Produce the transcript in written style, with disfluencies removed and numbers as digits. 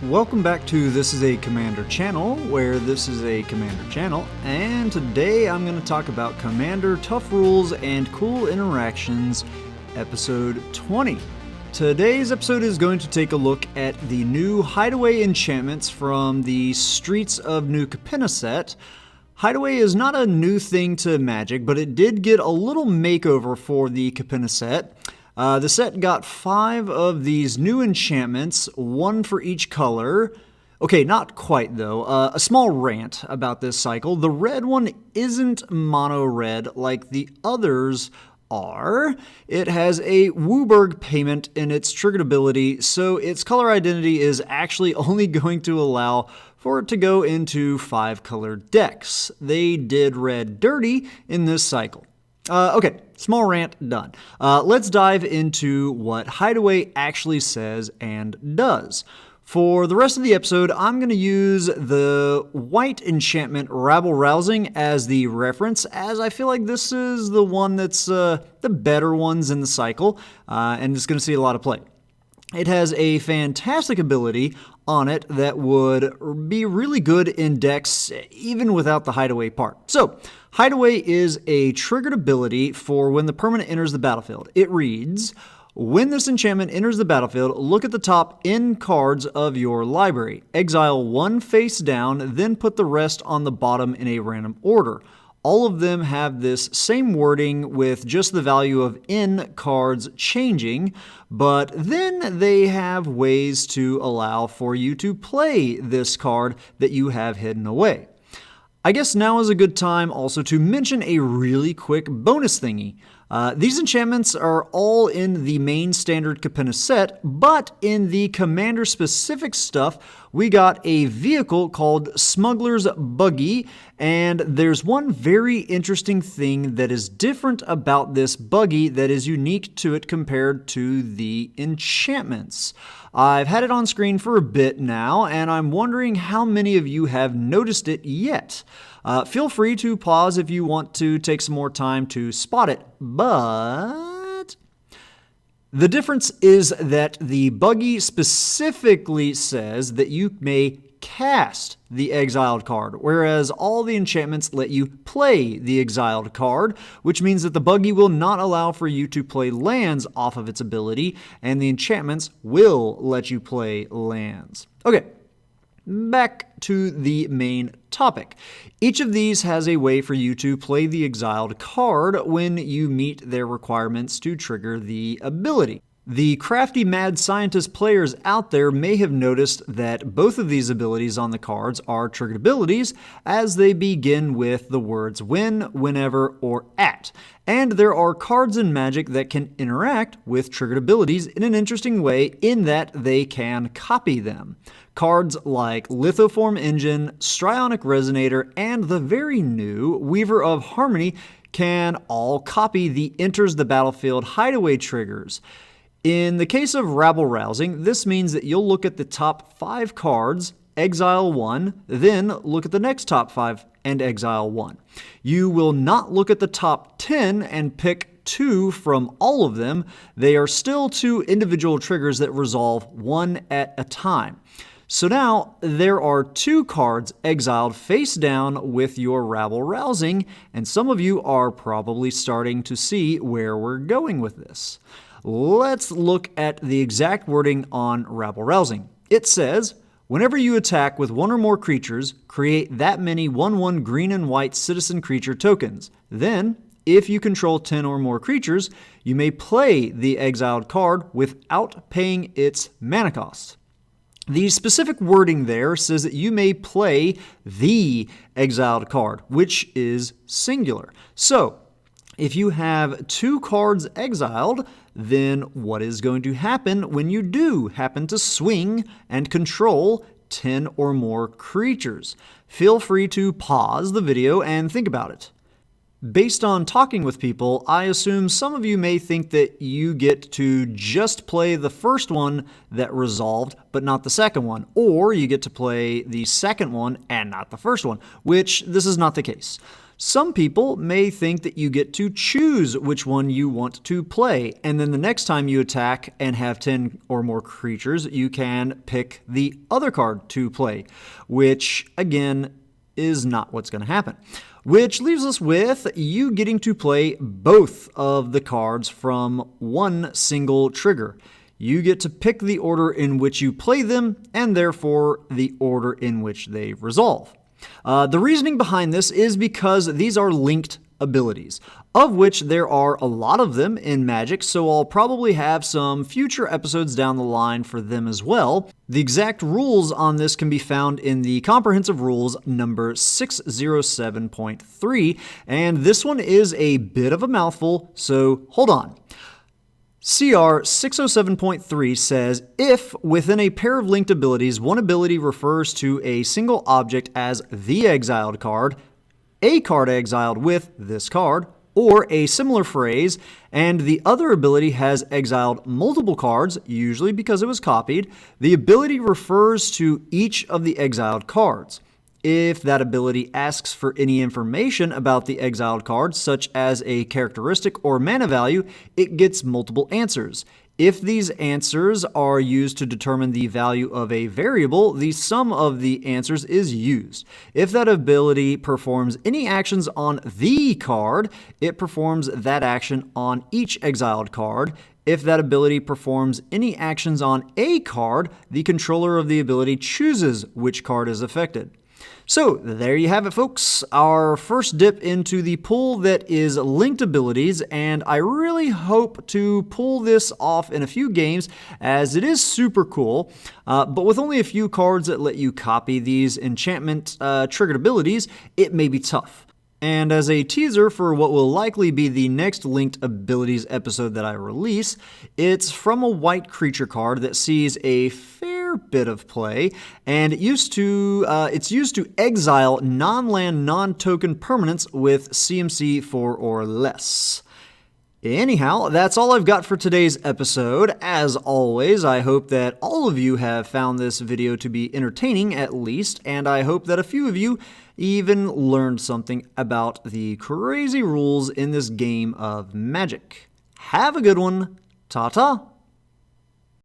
Welcome back to This is a Commander channel, where this is a Commander channel, and today I'm going to talk about Commander Tough Rules and Cool Interactions, episode 20. Today's episode is going to take a look at the new Hideaway enchantments from the Streets of New Capenna set. Hideaway is not a new thing to Magic, but it did get a little makeover for the Capenna set. The set got 5 of these new enchantments, 1 for each color. Okay, not quite though. A small rant about this cycle. The red one isn't mono red like the others are. It has a Wooburg payment in its triggered ability, so its color identity is actually only going to allow for it to go into 5 color decks. They did red dirty in this cycle. Okay, small rant done. Let's dive into what Hideaway actually says and does. For the rest of the episode, I'm going to use the white enchantment Rabble Rousing as the reference, as I feel like this is the one that's the better ones in the cycle, and it's going to see a lot of play. It has a fantastic ability on it that would be really good in decks even without the Hideaway part. So, Hideaway is a triggered ability for when the permanent enters the battlefield. It reads, when this enchantment enters the battlefield, look at the top N cards of your library. Exile 1 face down, then put the rest on the bottom in a random order. All of them have this same wording with just the value of N cards changing, but then they have ways to allow for you to play this card that you have hidden away. I guess now is a good time also to mention a really quick bonus thingy. These enchantments are all in the main standard Capenna set, but in the Commander-specific stuff, we got a vehicle called Smuggler's Buggy, and there's one very interesting thing that is different about this Buggy that is unique to it compared to the enchantments. I've had it on screen for a bit now, and I'm wondering how many of you have noticed it yet. Feel free to pause if you want to take some more time to spot it, but the difference is that the Buggy specifically says that you may cast the exiled card, whereas all the enchantments let you play the exiled card, which means that the Buggy will not allow for you to play lands off of its ability, and the enchantments will let you play lands. Okay. Back to the main topic. Each of these has a way for you to play the exiled card when you meet their requirements to trigger the ability. The crafty mad scientist players out there may have noticed that both of these abilities on the cards are triggered abilities, as they begin with the words when, whenever, or at. And there are cards in Magic that can interact with triggered abilities in an interesting way in that they can copy them. Cards like Lithoform Engine, Strionic Resonator, and the very new Weaver of Harmony can all copy the enters the battlefield Hideaway triggers. In the case of Rabble Rousing, this means that you'll look at the top 5 cards, exile 1, then look at the next top 5 and exile 1. You will not look at the top 10 and pick 2 from all of them. They are still 2 individual triggers that resolve 1 at a time. So now there are 2 cards exiled face down with your Rabble Rousing, and some of you are probably starting to see where we're going with this. Let's look at the exact wording on Rabble Rousing. It says, whenever you attack with 1 or more creatures, create that many 1/1 green and white citizen creature tokens. Then, if you control 10 or more creatures, you may play the exiled card without paying its mana cost. The specific wording there says that you may play the exiled card, which is singular. So, if you have 2 cards exiled, then what is going to happen when you do happen to swing and control 10 or more creatures? Feel free to pause the video and think about it. Based on talking with people, I assume some of you may think that you get to just play the first one that resolved, but not the second one, or you get to play the second one and not the first one, which this is not the case. Some people may think that you get to choose which one you want to play, and then the next time you attack and have 10 or more creatures, you can pick the other card to play, which, again, is not what's going to happen. Which leaves us with you getting to play both of the cards from one single trigger. You get to pick the order in which you play them, and therefore the order in which they resolve. The reasoning behind this is because these are linked abilities, of which there are a lot of them in Magic, so I'll probably have some future episodes down the line for them as well. The exact rules on this can be found in the Comprehensive Rules number 607.3, and this one is a bit of a mouthful, so hold on. CR 607.3 says, if within a pair of linked abilities, one ability refers to a single object as the exiled card, a card exiled with this card, or a similar phrase, and the other ability has exiled multiple cards, usually because it was copied, the ability refers to each of the exiled cards. If that ability asks for any information about the exiled card, such as a characteristic or mana value, it gets multiple answers. If these answers are used to determine the value of a variable, the sum of the answers is used. If that ability performs any actions on the card, it performs that action on each exiled card. If that ability performs any actions on a card, the controller of the ability chooses which card is affected. So there you have it, folks, our first dip into the pool that is linked abilities, and I really hope to pull this off in a few games as it is super cool, but with only a few cards that let you copy these enchantment triggered abilities, it may be tough. And as a teaser for what will likely be the next Linked Abilities episode that I release, it's from a white creature card that sees a fair bit of play, and it's used to exile non-land, non-token permanents with CMC 4 or less. Anyhow, that's all I've got for today's episode. As always, I hope that all of you have found this video to be entertaining at least, and I hope that a few of you even learned something about the crazy rules in this game of Magic. Have a good one. Ta-ta!